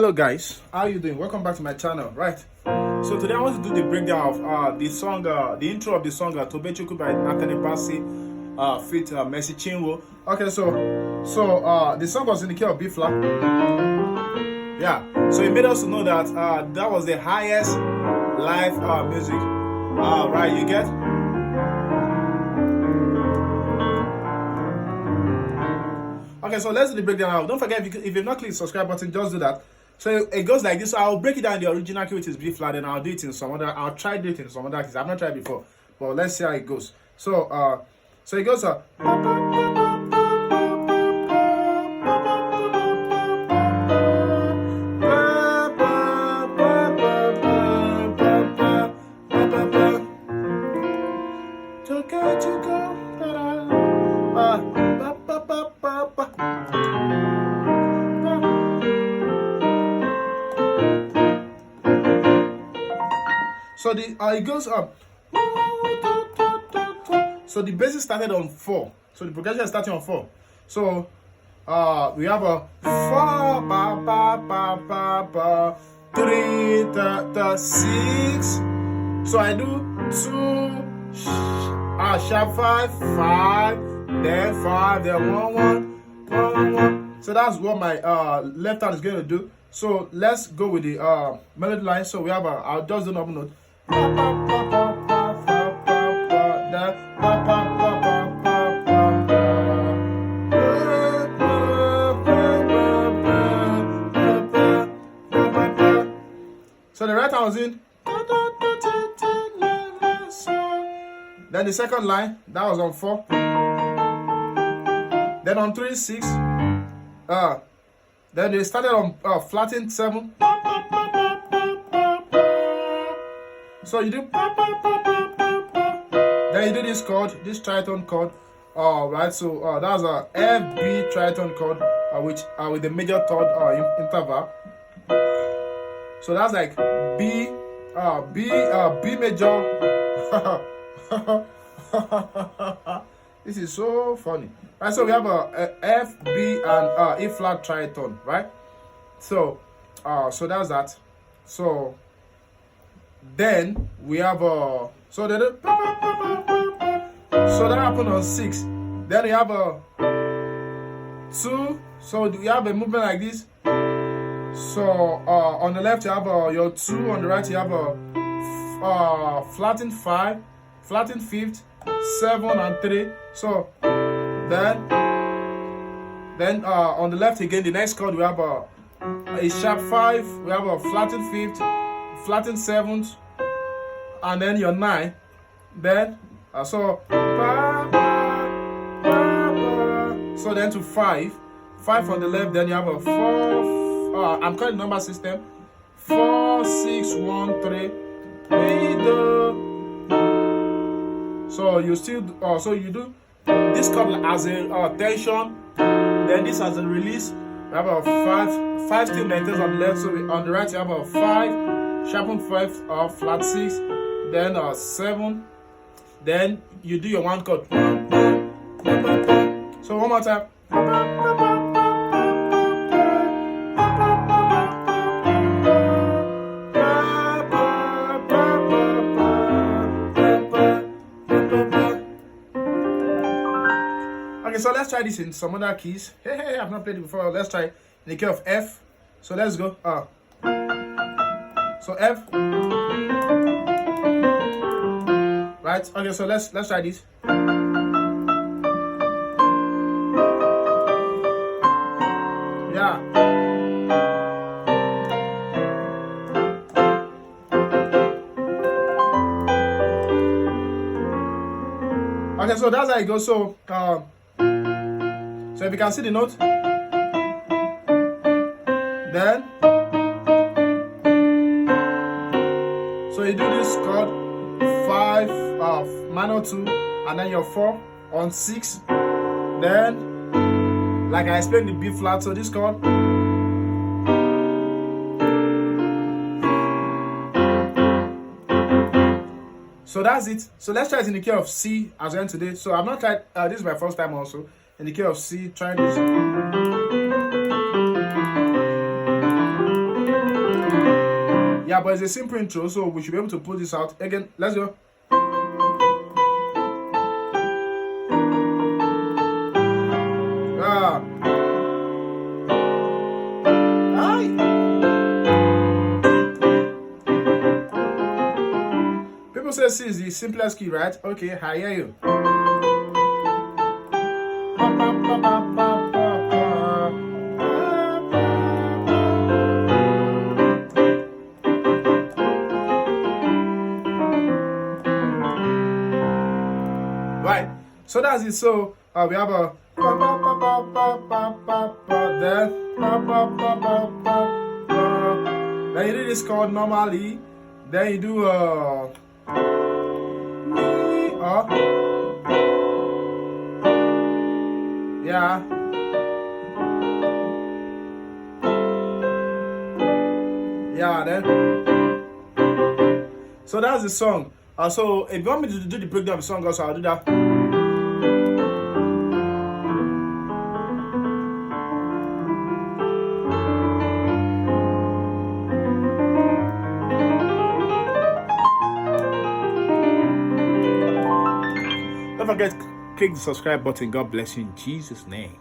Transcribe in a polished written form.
Hello guys, how you doing? Welcome back to my channel. Right, so today I want to do the breakdown of the song, the intro of the song Tobechukwu by NATHANIEL, BASSEY, feat CHINWO. Okay, so the song was in the key of B flat. Yeah, so it made us to know that that was the highest live music. Right, you get. Okay, so let's do the breakdown now. Don't forget, if you've not clicked the subscribe button, just do that. So it goes like this. So I'll break it down in the original key, which is B flat, and I'll do it in some other. I'll try to do it in some other keys. I've not tried before, but let's see how it goes. So so it goes. So the it goes up. So the basis started on 4. So the progression is starting on 4. So we have a 4 ba ba ba ba ba 3 6. So I do 2 sharp 5 5 then 5 then 1 1 1 1. So that's what my left hand is going to do. So let's go with the melody line. So we have I'll just do normal note. So the right hand was in. Then the second line, that was on 4. Then on 3 6. Then they started on flattened 7. So you do. Then you do this chord, this tritone chord. Right. So that's a F B tritone chord, which with the major third interval. So that's like B major. This is so funny. Right, so we have a F, B, and E flat tritone, right? So so that's that. So then we have so that happened on 6. Then we have a 2. So we have a movement like this. So on the left you have your 2, on the right you have a flattened 5, flattened 5th, 7 and 3. So then on the left again, the next chord we have a sharp 5, we have a flattened 5th, flattened 7th, and then your 9. Then so then to 5 on the left. Then you have a 4. I'm calling number system. 4 6 1 3. So you still so you do this chord as a tension, then this as a release. We have a 5 still maintains on the left. So on the right you have a 5 sharpened 5 flat 6, then 7. Then you do your 1 chord. So one more time. Okay, so let's try this in some other keys. Hey, I've not played it before. Let's try in the key of F. So let's go. So F. Right. Okay, so let's try this. Yeah. Okay, so that's how it goes. So so if you can see the note, then so you do this chord 5 minor 2, and then your 4 on 6. Then like I explained the B flat, so this chord. So that's it. So let's try it in the key of C as well today. So I've not tried, this is my first time also, in the key of C, trying this. Yeah, but it's a simple intro, so we should be able to pull this out. Again, let's go. People say C is the simplest key, right? Okay, I hear you. Right, so that's it. So we have a then you do this chord normally. Then you do yeah. Yeah, then. So that's the song. So if you want me to do the breakdown of the song also, I'll do that. Don't forget to click the subscribe button. God bless you in Jesus' name.